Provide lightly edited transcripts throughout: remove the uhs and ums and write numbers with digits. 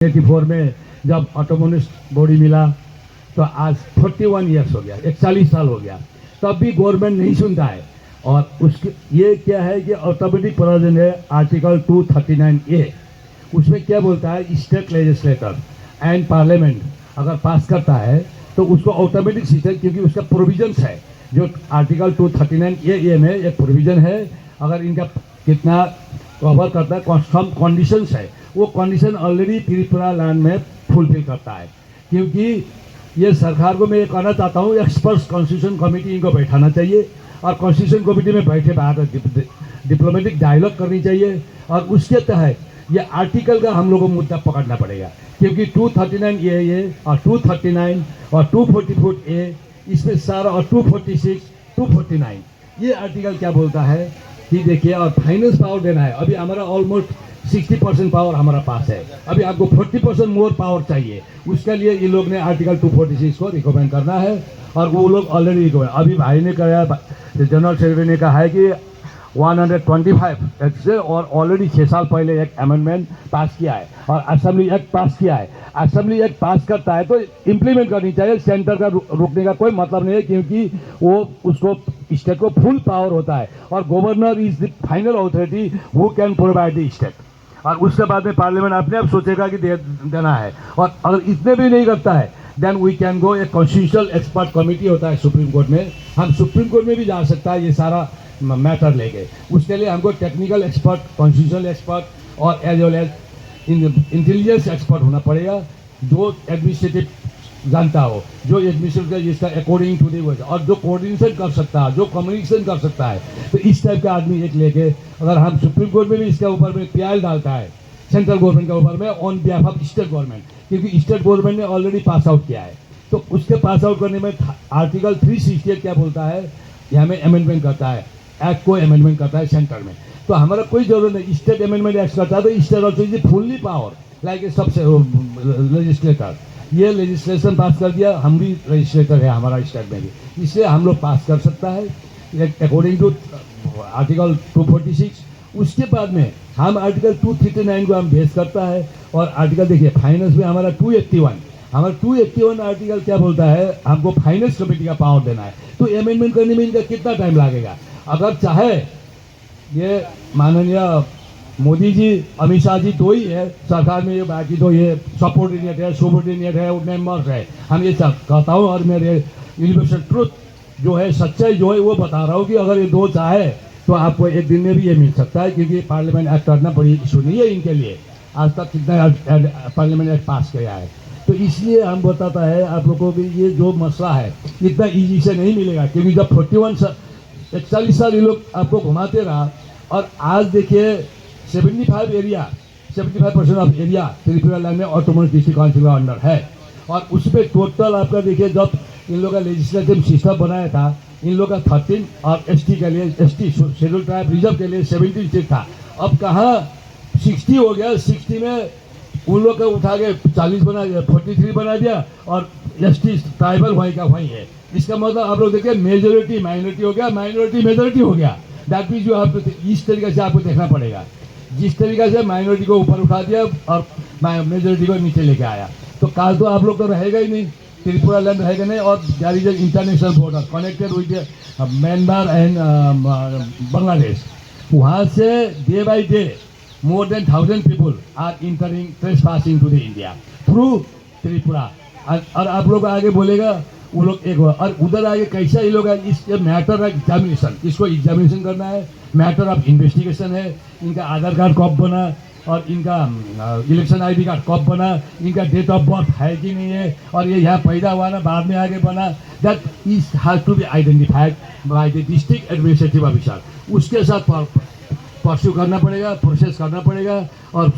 1984 में जब ऑटोमोनिस्ट बॉडी मिला तो आज 41 ईयर्स हो गया, 41 साल हो गया, तब भी गवर्नमेंट नहीं सुनता है। और उसके ये क्या है कि ऑटोमेटिक प्रोविजन है आर्टिकल 239A, उसमें क्या बोलता है, स्टेट लेजिस्लेटर एंड पार्लियामेंट अगर पास करता है तो उसको ऑटोमेटिक सिस्टम, क्योंकि उसका प्रोविजंस है जो आर्टिकल 239A में एक प्रोविजन है, अगर इनका कितना कवर करता है, सम कंडीशंस है, वो कंडीशन ऑलरेडी त्रिपुरा लैंड में फुलफिल करता है। क्योंकि ये सरकार को मैं ये कहना चाहता हूँ, एक्सपर्ट्स कॉन्स्टिट्यूशन कमेटी इनको बैठाना चाहिए और कॉन्स्टिट्यूशन कमेटी में बैठे बाहर डिप्लोमेटिक डायलॉग करनी चाहिए और उसके तहत ये आर्टिकल का हम लोगों को मुद्दा पकड़ना पड़ेगा। क्योंकि 239A और 239 और 244A इसमें सारा, और 246, 249 ये आर्टिकल क्या बोलता है कि देखिए, और फाइनेंस पावर देना है। अभी हमारा ऑलमोस्ट 60% पावर हमारा पास है, अभी आपको 40% मोर पावर चाहिए। उसके लिए ये लोग ने आर्टिकल 246 को रिकमेंड करना है और वो लोग ऑलरेडी रिकमेंड, अभी भाई ने कहा, जनरल सेक्रेटरी ने कहा है कि 125 एक्ट से, और ऑलरेडी 6 साल पहले एक अमेंडमेंट पास किया है और असेंबली एक्ट पास किया है। असेंबली एक्ट पास करता है तो इम्प्लीमेंट करनी चाहिए, सेंटर का रोकने का कोई मतलब नहीं है, क्योंकि वो उसको स्टेट को फुल पावर होता है और governor is the final authority who can provide the state. और उसके बाद में पार्लियामेंट अपने आप सोचेगा कि देना है, और अगर इतने भी नहीं करता है देन वी कैन गो, एक कॉन्स्टिट्यूशनल एक्सपर्ट कमेटी होता है सुप्रीम कोर्ट में, हम सुप्रीम कोर्ट में भी जा सकता है ये सारा मैटर लेके। उसके लिए हमको टेक्निकल एक्सपर्ट, कॉन्स्टिट्यूशनल एक्सपर्ट और as well as intelligence expert होना पड़ेगा, जो एडमिनिस्ट्रेटिव जानता हो, जो एडमिनिस्ट्रेटिव जिसका अकॉर्डिंग टू दी, और जो कोऑर्डिनेशन कर सकता है, जो कम्युनिकेशन कर सकता है। तो इस टाइप का आदमी एक लेके, अगर हम सुप्रीम कोर्ट में भी इसके ऊपर में पीआई डालता है सेंट्रल गवर्नमेंट के ऊपर में on behalf of state government, क्योंकि स्टेट गवर्नमेंट ने ऑलरेडी पास आउट किया है, तो उसके पास आउट करने में आर्टिकल 368 क्या बोलता है, यहाँ में अमेंडमेंट करता है, एक्ट को अमेंडमेंट करता है सेंटर में। तो हमारा कोई जरूरत नहीं, स्टेट अमेंडमेंट एक्ट करता है तो state also is fully power like सबसे लेजिस्लेटर। ये लेजिस्लेशन पास कर दिया, हम भी लेजिस्लेटर है हमारा स्टेट में भी, इसलिए हम लोग पास कर सकता है अकॉर्डिंग टू आर्टिकल 246। उसके बाद में हम आर्टिकल 239 को हम बेस करता है, और आर्टिकल देखिए फाइनेंस में हमारा 281, हमारा 281 आर्टिकल क्या बोलता है, हमको फाइनेंस कमेटी का पावर देना है। तो अमेंडमेंट करने में इनका कितना टाइम लगेगा? अगर चाहे ये माननीय मोदी जी, अमित शाह जी तो ही है सरकार में, ये बाकी तो ये सपोर्टिनेट है, सुबोर्डिनेट है, मेंबर्स है। हम ये कहता हूँ और मेरे यूनिवर्सल ट्रुथ जो है, सच्चाई जो है वो बता रहा हूँ कि अगर ये दो चाहे तो आपको एक दिन में भी ये मिल सकता है, क्योंकि पार्लियामेंट एक्ट करना बड़ी इशू नहीं है इनके लिए। आज तक कितना पार्लियामेंट एक्ट पास किया है, तो इसलिए हम बताता है आप लोगों को कि ये जो मसला है इतना ईजी से नहीं मिलेगा, क्योंकि जब 41 साल ये लोग आपको घुमाते रहा, और आज देखिए 75% ऑफ एरिया त्रिपुरा लैंड में ऑटोनोमस डिस्ट्रिक्ट काउंसिल का अंडर है। और उसमें टोटल आपका देखिए, जब इन लोगों का लेजिस्लेटिव सिस्टम बनाया था, इन लोगों का 13 और एसटी के लिए, एसटी शेड्यूल ट्राइब रिजर्व के लिए 17 सीट था, अब कहाँ 60 हो गया। 60 में उन लोग का उठा के 40 बना दिया, 43 बना दिया, और एसटी ट्राइबल वहीं का वहीं है। इसका मतलब आप लोग देखिए, मेजोरिटी माइनॉरिटी हो गया, माइनॉरिटी मेजोरिटी हो गया। दैट मीन्स जो आप इस तरीके से आपको देखना पड़ेगा, जिस तरीके से माइनॉरिटी को ऊपर उठा दिया और मेजोरिटी को नीचे लेके आया, तो काल तो आप लोग तो रहेगा ही नहीं, त्रिपुरा लैंड रहेगा नहीं। और there is international border connected with Myanmar and Bangladesh, वहाँ से day by day more than 1,000 people are entering, trespassing to the India through Tripura. और आप लोग आगे बोलेगा वो लोग एक, और उधर आगे कैसा ये लोग, इसके मैटर ऑफ एग्जामिनेशन, इसको एग्जामिनेशन करना है, मैटर ऑफ इन्वेस्टिगेशन है, इनका आधार कार्ड कब बना और इनका इलेक्शन आईडी कार्ड कब बना, इनका डेट ऑफ बर्थ है कि नहीं है, और ये यहाँ पैदा हुआ ना बाद में आगे बना, that is has to be identified by the district administrative officer. उसके साथ परस्यू करना पड़ेगा, प्रोसेस करना पड़ेगा, और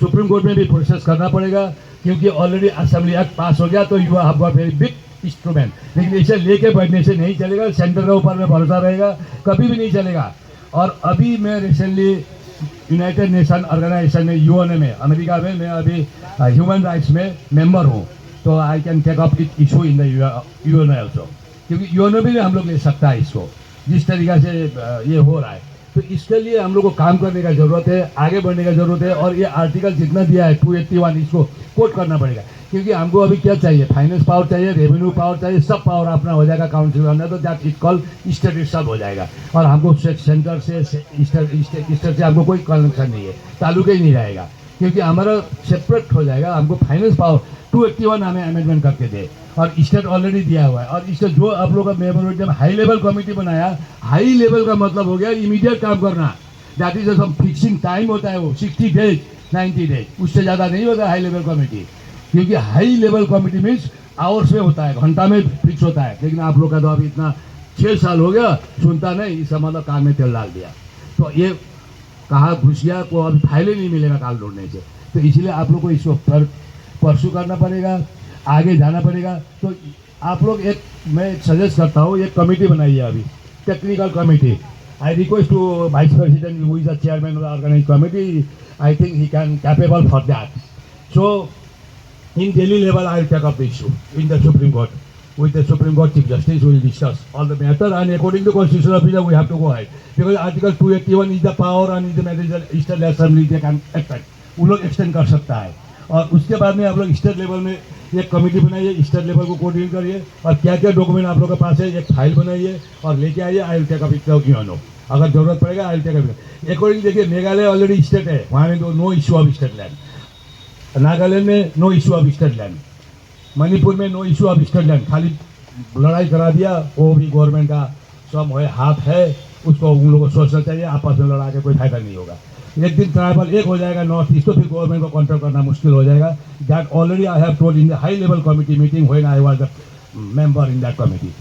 सुप्रीम कोर्ट में भी प्रोसेस करना पड़ेगा, क्योंकि ऑलरेडी असेंबली एक्ट पास हो गया, तो you have got very big instrument. लेकिन इसे लेके बैठने से नहीं चलेगा, सेंटर के ऊपर में भरोसा रहेगा कभी भी नहीं चलेगा। और अभी मैं रिसेंटली यूनाइटेड नेशन ऑर्गेनाइजेशन में, यूएनए में, अमेरिका में, मैं अभी ह्यूमन राइट्स में मेंबर हूँ, तो I can take up it issue in the UNA also, क्योंकि यूएनए भी हम लोग ले सकता है इसको, जिस तरीके से ये हो रहा है। तो इसके लिए हम लोग को काम करने का जरूरत है, आगे बढ़ने का जरूरत है। और ये आर्टिकल जितना दिया है 281 इसको कोट करना पड़ेगा, क्योंकि हमको अभी क्या चाहिए, फाइनेंस पावर चाहिए, रेवेन्यू पावर चाहिए, सब पावर अपना हो जाएगा काउंसिल अंदर, तो दैट इज कॉल स्टेट सब हो जाएगा। और हमको सेंटर से स्टेट से हमको कोई कनेक्शन नहीं है, तालुके ही नहीं रहेगा, क्योंकि हमारा सेपरेट हो जाएगा। हमको फाइनेंस पावर 281 हमें अमेंडमेंट करके दे, और स्टेट ऑलरेडी दिया हुआ है। और इसका जो आप लोग का मेमोरेंडम हाई लेवल कमेटी बनाया, हाई लेवल का मतलब हो गया इमीडिएट काम करना, that is some fixing time होता है, वो 60 डेज 90 डेज, उससे ज़्यादा नहीं होता हाई लेवल कमेटी, क्योंकि high level committee means hours में होता है, घंटा में फिक्स होता है। लेकिन आप लोग का तो अभी इतना 6 साल हो गया, सुनता नहीं, इसका मतलब कान में तेल डाल दिया, तो ये कहाँ घुस गया, को अभी फाइलें नहीं मिलेगा काल ढूंढने से। तो इसलिए आप लोग को इसको परसू करना पड़ेगा, आगे जाना पड़ेगा। तो आप लोग मैं सजेस्ट करता हूँ, एक कमेटी बनाइए अभी, technical committee. I request to vice president who is the chairman of the organise committee, I think he can capable for that. So in Delhi level, I will take up the issue in the Supreme Court. With the Supreme Court Chief Justice, we will discuss all the matter, and according to Constitution of India, we have to go ahead. Because Article 281 is the power and is the manager, State Assembly, they can extend. वो लोग extend कर सकता है। और उसके बाद में आप लोग स्टेट लेवल में एक कमेटी बनाइए, स्टेट लेवल को कोऑर्डिनेट करिए, और क्या क्या डॉक्यूमेंट आप लोग के पास है एक फाइल बनाइए और लेके आइए। I will take up it, अगर जरूरत पड़ेगा I will take up. According देखिए, मेघालय ऑलरेडी स्टेट है, वहाँ में तो no issue of state land, Nagaland में no issue of state land, Manipur में no issue of state land, खाली लड़ाई करा दिया, वो भी गवर्नमेंट का सब है, हाथ है, उसको उन लोगों को सोचना चाहिए, आपस में लड़ा के कोई फायदा नहीं होगा। एक दिन ट्राइबल एक हो जाएगा नॉर्थ ईस्ट, तो फिर गवर्नमेंट को कंट्रोल करना मुश्किल हो जाएगा। That already I have told in the high level committee meeting when I was the member in that committee.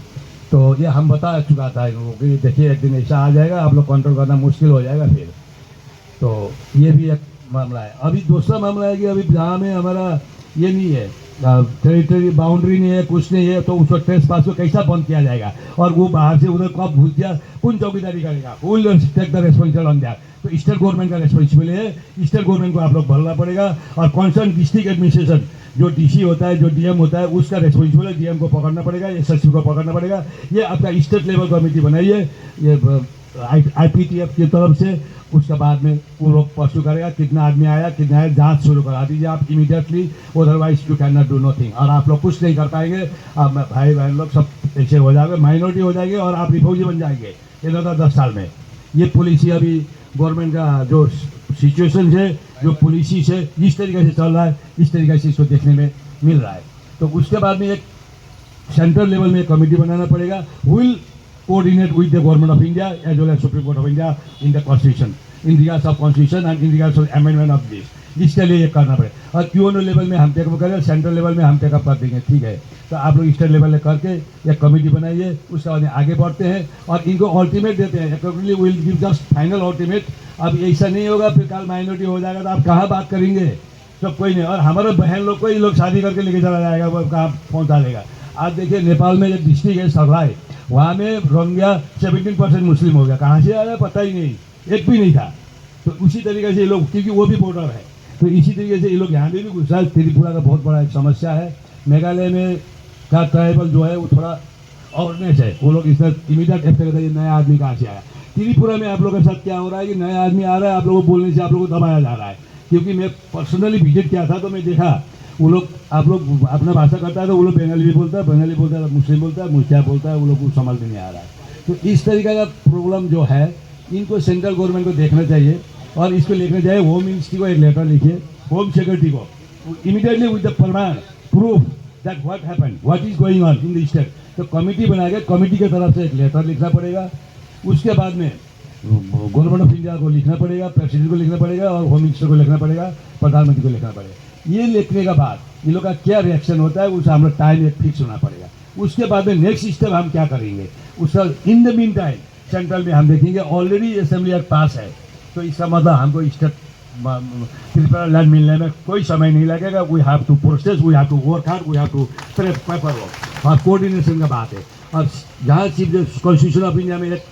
तो ये हम बता चुका था इन लोगों को, देखिए एक दिन ऐसा आ जाएगा, आप लोग कंट्रोल करना मुश्किल हो जाएगा फिर। तो ये भी एक मामला है। अभी दूसरा मामला है कि अभी जहाँ में हमारा ये नहीं है, टेरिटरी बाउंड्री नहीं है, कुछ नहीं है, तो उसको ट्रेस पास को कैसा बंद किया जाएगा, और वो बाहर से उधर कब घुस गया, कौन चौकीदारी करेगा, will take the responsible on that. तो स्टेट गवर्नमेंट का रिस्पॉन्सिबल है, स्टेट गवर्नमेंट को आप लोग भरना पड़ेगा। और कॉन्सर्न डिस्ट्रिक्ट एडमिनिस्ट्रेशन, जो डीसी होता है, जो डीएम होता है, उसका रिस्पॉन्सिबल है, डीएम को पकड़ना पड़ेगा, एसएसपी को पकड़ना पड़ेगा। ये आपका स्टेट लेवल कमेटी बनाइए, ये IPTF की तरफ से। उसके बाद में वो लोग परसू करेगा, कितना आदमी आया कितना आया, जांच शुरू करा दीजिए आप immediately, otherwise you can not do nothing. और आप लोग कुछ नहीं कर पाएंगे, आप भाई बहन लोग सब ऐसे हो जाएंगे, माइनॉरिटी हो जाएंगे, और आप रिफ्यूजी बन जाएंगे इन 10 साल में। ये पॉलिसी अभी गवर्नमेंट का जो सिचुएशन है, जो पॉलिसी से जिस तरीके से चल रहा है, इस तरीके से इसको देखने में मिल रहा है। तो उसके बाद में एक सेंट्रल लेवल में एक कमेटी बनाना पड़ेगा, will coordinate with the government of India as well as Supreme Court of India in the Constitution, in regards of Constitution and in regards of amendment of this। इसके लिए ये करना पड़ेगा। और क्यूओनो level में हम टेकअप करें, सेंट्रल लेवल में हम टेकअप कर देंगे, ठीक है। तो आप लोग स्टेट लेवल में करके एक कमेटी बनाइए, उसके बाद आगे बढ़ते हैं और इनको अल्टीमेट देते हैं। Accordingly will give just final ultimate. अब ऐसा नहीं होगा फिर कल माइनॉरिटी हो जाएगा तो आप कहाँ बात करेंगे, तो कोई नहीं। और हमारे बहन लोग को ये लोग शादी करके लेके चला जाएगा, वो कहाँ पहुँचा देगा। आज देखिए नेपाल में एक डिस्ट्रिक्ट है सरलाई, वहाँ में रोहिंग्या 17% मुस्लिम हो गया, कहाँ से आया पता ही नहीं, एक भी नहीं था। तो उसी तरीके से ये लोग, क्योंकि वो भी बॉर्डर है, तो इसी तरीके से ये लोग यहाँ भी घुसा है। त्रिपुरा का बहुत बड़ा एक समस्या है। मेघालय में का ट्राइबल जो है वो थोड़ा ऑर्गनेस है, वो लोग इसमें इमीडिएट एक्ट करते हैं, नया आदमी कहाँ से आया। त्रिपुरा में आप लोगों के साथ क्या हो रहा है कि नया आदमी आ रहा है, आप लोगों को बोलने से आप लोगों को दबाया जा रहा है। क्योंकि मैं पर्सनली विजिट किया था, तो मैं देखा वो लोग, आप लोग अपना भाषा करता है तो वो लोग बंगाली भी बोलता है, बंगाली बोलता है, मुस्लिम बोलता है, मुस्लिम बोलता है, वो लोग को समझ में नहीं आ रहा है। तो इस तरीके का प्रॉब्लम जो है, इनको सेंट्रल गवर्नमेंट को देखना चाहिए और इसको लिखना चाहिए। होम मिनिस्ट्री को एक लेटर लिखिए, होम सेक्रेटरी को, इमीडिएटली विद द प्रमाण proof that what happened, what is going on in the state. तो कमेटी बना के कमेटी की तरफ से एक लेटर लिखना पड़ेगा। उसके बाद में गवर्नमेंट ऑफ इंडिया को लिखना पड़ेगा, प्रेसिडेंट को लिखना पड़ेगा, और होम मिनिस्टर को लिखना पड़ेगा, प्रधानमंत्री को लिखना पड़ेगा। ये लिखने के बाद ये लोग का क्या रिएक्शन होता है, उसे हम लोग टाइम एक फिक्स होना पड़ेगा। उसके बाद में नेक्स्ट स्टेप हम क्या करेंगे, उसका in the mean time central में हम देखेंगे। ऑलरेडी असेंबली एक्ट पास है, तो इसका मतलब हमको स्टेट त्रिपुरा लैंड मिलने में कोई समय नहीं लगेगा। We have to process, we have to work hard, we have to paper work, और कोऑर्डिनेशन का बात है। और जहाँ चीफ कॉन्स्टिट्यूशन ऑफ इंडिया में एक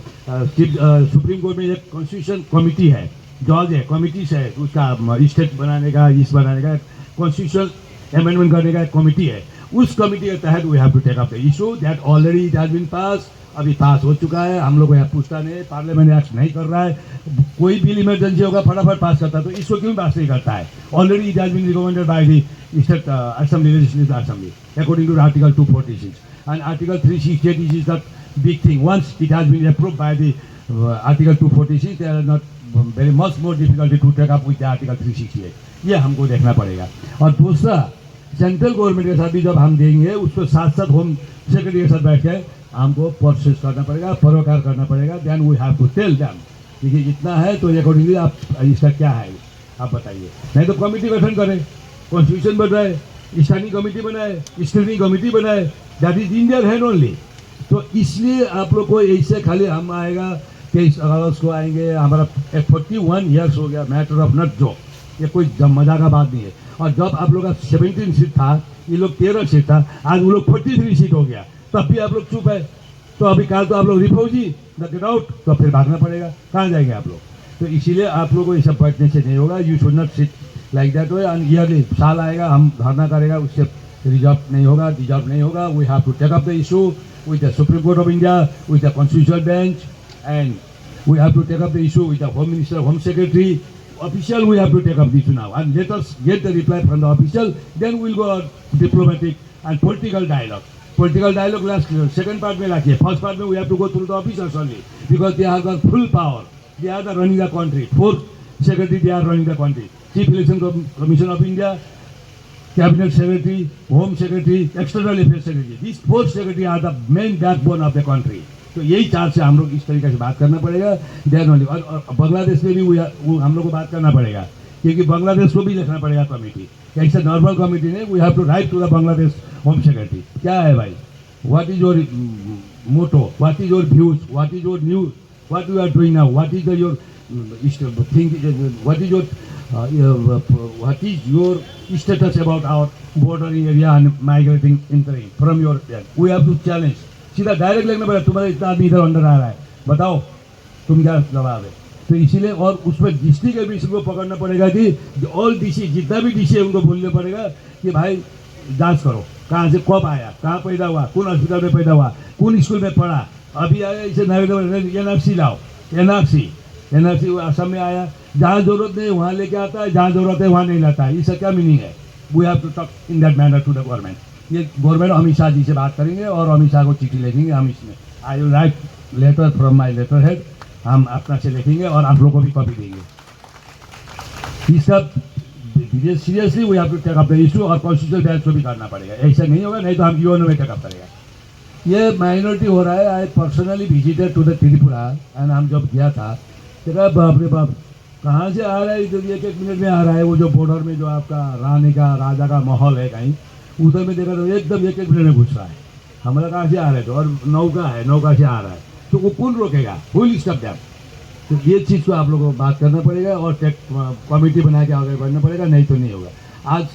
सुप्रीम कोर्ट में एक कॉन्स्टिट्यूशन कमिटी है, जज है, कमिटीज है, उसका स्टेट बनाने का, इस बनाने का, कॉन्स्टिट्यूशन अमेंडमेंट करने का एक कमिटी है। उस कमिटी के तहत we have to take up the issue that already it has been pass, अभी पास हो चुका है, हम लोग को यहाँ पूछता नहीं है, पार्लियामेंट एक्ट नहीं कर रहा है, कोई बिल इमरजेंसी होगा फटाफट पास करता है, तो इसको क्यों पास नहीं करता है? Already it has been recommended by the state assembly, legislative assembly, according to article 246 and article 368 is the big thing. Once it has been approved by the article 246, there are not very much more difficulty to take up with the article 368. ये हमको देखना पड़ेगा। और दूसरा, central government के साथ भी जब हम देंगे, उसको साथ साथ होम सेक्रेटरी के साथ बैठ के हमको प्रोसेस करना पड़ेगा, परोकार करना पड़ेगा। Then we have to tell them, देखिए इतना है तो अकॉर्डिंगली आप इसका क्या है आप बताइए। नहीं तो कमेटी गठन करें, कॉन्स्टिट्यूशन बनाए, स्थानीय कमेटी बनाए, स्क्रीनिंग कमेटी बनाए, that is in their hand only. तो इसलिए आप लोग को ऐसे खाली हम आएगा 23 अगस्त को आएंगे, हमारा 41 ईयर्स हो गया, मैटर ऑफ नॉट जोक, ये कोई मजा का बात नहीं है। और जब आप लोग का 17 सीट था, ये लोग 13 सीट था, आज वो लोग 43 सीट हो गया, तब भी आप लोग चुप है। तो अभी कल तो आप लोग रिफॉर्जी गेट आउट, तो फिर भागना पड़ेगा, कहाँ जाएंगे आप लोग? तो इसीलिए आप लोगों को ये सब बैठने से नहीं होगा। You should not sit like that way. And early साल आएगा हम धरना करेगा, उससे रिजर्व नहीं होगा। We have to take up the issue with the Supreme Court of India, with the Constitutional Bench, and we have to take up the issue with the Home Minister, Home Secretary. Official, we have to take up this now, and let us get the reply from the official. Then we'll go on diplomatic and political dialogue. Political dialogue last second part में लाखिए. First part में we have to go through the officers only, because they have got full power. They are the running the country. Fourth secretary, they are running the country. Chief Election Commission of India, Cabinet Secretary, Home Secretary, External Affairs Secretary. These four secretary are the main backbone of the country. तो यही चार से हम लोग इस तरीके से बात करना पड़ेगा। Then only. और बांग्लादेश में भी हम लोग को बात करना पड़ेगा, क्योंकि बांग्लादेश को भी लिखना पड़ेगा कमेटी। ऐसा नॉर्मल कमेटी नहीं, we have to write to the Bangladesh home secretary. क्या है भाई, what is your motto, what is your views, what is your news, what you are doing now, what is your thing, what is your what is your status about our bordering area and migrating entering from your land? We have to challenge. सीधा direct लिखना पड़ेगा, तुम्हारा इतना आदमी इधर अंदर आ रहा है, बताओ तुम क्या जवाब है। तो इसीलिए और उसमें डिस्ट्रिक्ट एडमिनिस्ट्रेशन को पकड़ना पड़ेगा कि ऑल डीसी जितना भी डीसी है उनको बोलने पड़ेगा कि भाई जांच करो, कहाँ से कब आया, कहाँ पैदा हुआ, कौन हॉस्पिटल में पैदा हुआ, कौन स्कूल में पढ़ा, अभी आया इसे एनआरसी लाओ, एनआरसी असम में आया, जहाँ जरूरत नहीं वहाँ लेके आता है, जहाँ जरूरत है वहाँ नहीं लाता है। इसका क्या मीनिंग है? We have to talk in that manner to the government. ये गवर्नमेंट अमित शाह जी से बात करेंगे और अमित शाह को चिट्ठी लिखेंगे। हम इसमें I will write letter from my letterhead, हम अपना से लिखेंगे और आप लोगों को भी कॉपी देंगे। इसका seriously we have to take up the issue और कॉन्स्टिट्यूशनल बेंच को भी करना पड़ेगा। ऐसा नहीं होगा, नहीं तो हम यूएनओ में टेकअप करेगा। ये माइनॉरिटी हो रहा है। I personally visited to the Tripura and हम जब गया था, देखा बाप रे बाप, कहाँ से आ रहा है, इधर एक मिनट में आ रहा है। वो जो बॉर्डर में जो आपका रानी का राजा का माहौल है कहीं उधर में देखा तो एकदम एक मिनट में घुस रहा है। हमारा कहाँ से आ रहा है तो, और नौका है, नौका से आ रहा है, तो वो कौन रोकेगा? Full stop dam. तो ये चीज़ को आप लोगों को बात करना पड़ेगा और कमेटी बना के आगे बढ़ना पड़ेगा, नहीं तो नहीं होगा। आज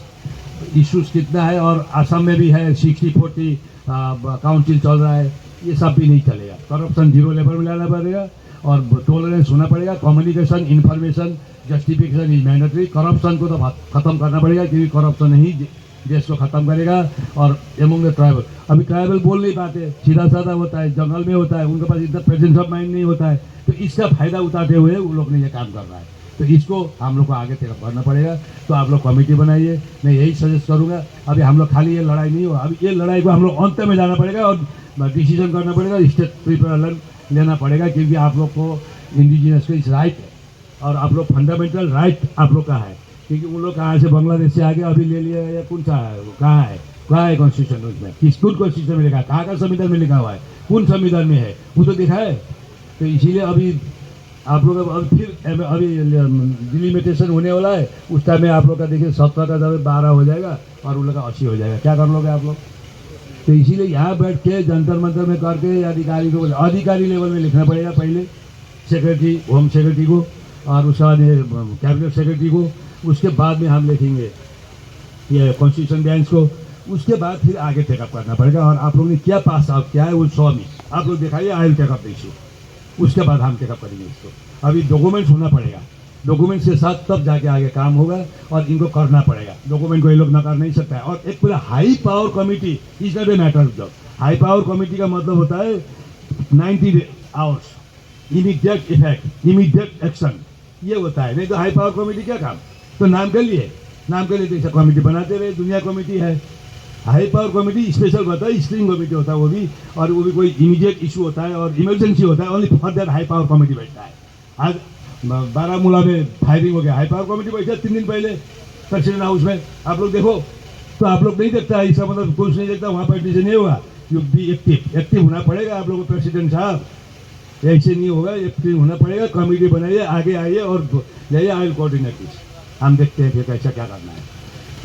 इश्यूज कितना है, और असम में भी है 60-40 काउंसिल चल रहा है, ये सब भी नहीं चलेगा। करप्शन 0 लेवल में लाना पड़ेगा और टॉलरेंस होना पड़ेगा। Communication, information, justification is mandatory. Corruption को तो खत्म करना पड़ेगा, क्योंकि करप्शन ही देश को खत्म करेगा। और एमंग द ट्राइबल, अभी ट्राइबल बोल नहीं पाते, सीधा साधा होता है, जंगल में होता है, उनके पास इतना प्रेजेंस ऑफ माइंड नहीं होता है, तो इसका फायदा उठाते हुए उन लोग ने ये काम कर रहा है। तो इसको हम लोग को आगे टेकअप करना पड़ेगा। तो आप लोग कमेटी बनाइए, मैं यही सजेस्ट करूँगा। अभी हम लोग खाली ये लड़ाई नहीं हो, अभी ये लड़ाई को हम लोग अंत में जाना पड़ेगा और डिसीजन करना पड़ेगा, स्टेट प्रिपेयर लेना पड़ेगा, क्योंकि आप लोग को इंडिजिनस का राइट है और आप लोग फंडामेंटल राइट आप लोग का है। क्योंकि उन लोग कहाँ से बांग्लादेश से आगे अभी ले लिया या कौन सा है, कहाँ है कॉन्स्टिट्यूशन, उसमें किस कौन कॉन्स्टिट्यूशन में लिखा है, कहाँ का संविधान में लिखा हुआ है, कौन संविधान में है, वो तो दिखा है। तो इसीलिए अभी आप लोग अभी फिर अभी डिलिमिटेशन होने वाला है। उस टाइम में आप लोग का देखिए 17 का जब 12 हो जाएगा और उन लोग का 80 हो जाएगा। क्या कर लोगे आप लोग? तो इसीलिए यहाँ बैठ के जंतर मंतर में करके अधिकारी को, अधिकारी लेवल में लिखना पड़ेगा पहले, सेक्रेटरी, होम सेक्रेटरी को, और उसके बाद कैबिनेट सेक्रेटरी को, उसके बाद में हम लिखेंगे ये कॉन्स्टिट्यूशन बेंच को, उसके बाद फिर आगे टेकअप करना पड़ेगा। और आप लोगों ने क्या पास आउट किया है वो 100 में आप लोग दिखाइए, I will take up the issue, उसके बाद हम टेकअप करेंगे इसको। अभी डॉक्यूमेंट्स होना पड़ेगा, डॉक्यूमेंट्स के साथ तब जाके आगे काम होगा और इनको करना पड़ेगा। डॉक्यूमेंट को ये लोग नकार नहीं सकता है। और एक पूरा high power committee is not a matter of job. High power committee का मतलब होता है 90 hours, immediate effect, immediate action, ये होता है। नहीं तो हाई पावर कमेटी क्या काम, तो नाम के लिए तो ऐसा कमेटी बनाते रहे, दुनिया कमेटी है। हाई पावर कमेटी स्पेशल होता है, स्ट्रिंग कमेटी होता है वो भी, और वो भी कोई इमीडिएट इशू होता है और इमरजेंसी होता है, only for that high power committee बैठता है। आज बारामूला में फायरिंग हो गया, हाई पावर कमेटी बैठा 3 दिन पहले प्रेसिडेंट हाउस में, आप लोग देखो। तो आप लोग नहीं देखता है, इसका मतलब कुछ नहीं देखता, वहाँ पर डिसीजन नहीं होगा। यू बी एक्टिव होना पड़ेगा आप लोगों को, प्रेसिडेंट साहब ऐसे नहीं होगा, एक्टिव होना पड़ेगा। कमेटी बनाइए, आगे आइए और जाइए, आई विल कोऑर्डिनेट दिस। हम देखते हैं फिर कैसा क्या करना है।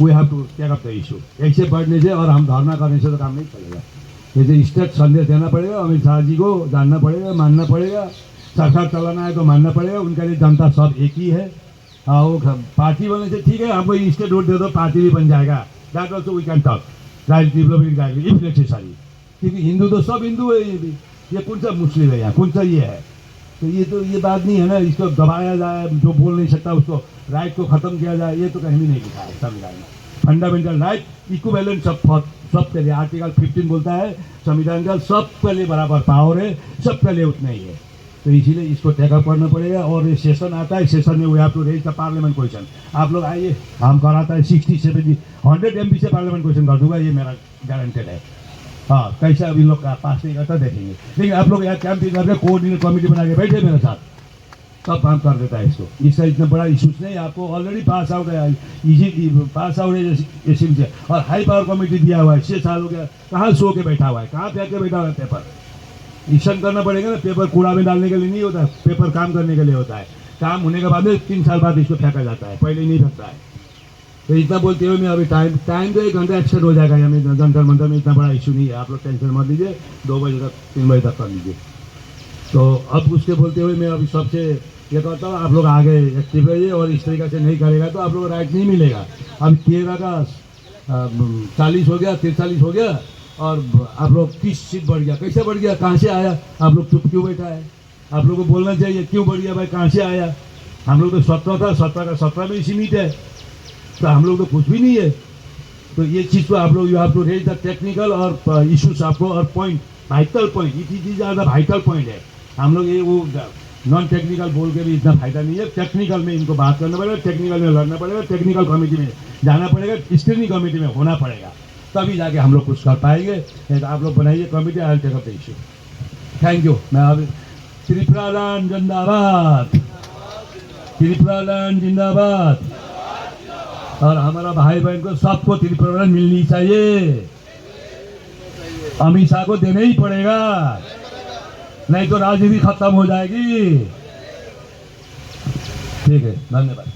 We have to take up the issue. ऐसे बढ़ने से और हम धरना करने से तो काम नहीं चलेगा। जैसे स्टेट संदेश देना पड़ेगा, अमित शाह जी को जानना पड़ेगा, मानना पड़ेगा। सरकार चलाना है तो मानना पड़ेगा, उनके लिए जनता सब एक ही है। हाँ, वो पार्टी बनने से ठीक है, हमको स्टेट वोट दे दो, पार्टी भी बन जाएगा। That also we can talk, right developing right if necessary. क्योंकि हिंदू तो सब हिंदू है, ये भी, ये कौन सा मुस्लिम है यहाँ, कौन सा ये है। तो ये बात नहीं है ना, इसको दबाया जाए, जो बोल नहीं सकता उसको राइट को खत्म किया जाए, ये तो कहीं भी नहीं लिखा है संविधान में। फंडामेंटल राइट इक्विवेलेंट सबके लिए, आर्टिकल 15 बोलता है संविधान का, सबके लिए बराबर पावर है, सबके लिए उतना ही है। तो इसीलिए इसको टेकअप करना पड़ेगा। और ये सेशन आता है, सेशन में we have to raise the parliament question. आप लोग आइए, हम कराता है 60 70 100 MB से पार्लियामेंट क्वेश्चन कर दूंगा, ये मेरा गारंटेड है। हाँ, कैसा अभी लोग का पास नहीं करता देखेंगे, लेकिन आप लोग यहाँ कैंपिंग करके कोऑर्डिनेट कमेटी बना के बैठे मेरे साथ, सब काम कर देता है इसको। इसका इतना बड़ा इशूज नहीं, आपको ऑलरेडी पास आउट है, इजी पास आउट है एसिम से। और हाई पावर कमेटी दिया हुआ है, 6 साल हो गया, कहाँ सो के बैठा हुआ है, कहाँ फेंक के बैठा हुआ है पेपर। इशन करना पड़ेगा ना, पेपर कूड़ा में डालने के लिए नहीं होता है, पेपर काम करने के लिए होता है। काम होने के बाद में 3 साल बाद इसको फेंका जाता है, पहले नहीं फेंकता है। तो इतना बोलते हुए मैं अभी टाइम तो 1 घंटा एक्सटेंड हो जाएगा, हमें जंतर मंतर में इतना बड़ा इशू नहीं है, आप लोग टेंशन मत लीजिए, 2 बजे तक 3 बजे तक कर लीजिए। तो अब उसके बोलते हुए मैं अभी सबसे ये कहता हूँ, आप लोग आगे एक्टिव रहिए, और इस तरीके से नहीं करेगा तो आप लोग को राइट नहीं मिलेगा। अब 13 का 40 हो गया, 43 हो गया, और आप लोग 30 सीट बढ़ गया। कैसे बढ़ गया, कहाँ से आया, आप लोग चुप क्यों बैठा है? आप लोग को बोलना चाहिए क्यों बढ़ गया भाई, कहाँ से आया। हम लोग तो 17 था, 17 का 17 में ही सीमित है, तो हम लोग तो कुछ भी नहीं है। तो ये चीज़ को आप लोग you have to raise the technical और इशूज आपको, और पॉइंट वाइटल पॉइंट, ये चीज़ ज़्यादा वाइटल पॉइंट है। हम लोग ये वो नॉन टेक्निकल बोल के भी इतना फायदा नहीं है। टेक्निकल में इनको बात करना पड़ेगा, टेक्निकल में लड़ना पड़ेगा, टेक्निकल कमेटी में जाना पड़ेगा, स्क्रीनिंग कमेटी में होना पड़ेगा, तभी जाके हम लोग कुछ कर पाएंगे। नहीं तो आप लोग बनाइए committee, I will take up the issue. Thank you. मैं अभी त्रिपुरालैंड जिंदाबाद, त्रिपुरालैंड जिंदाबाद। और हमारा भाई बहन को सबको त्रिपुरालैंड मिलनी चाहिए, अमित शाह को देना ही पड़ेगा, नहीं तो राजनीति खत्म हो जाएगी। ठीक है, धन्यवाद।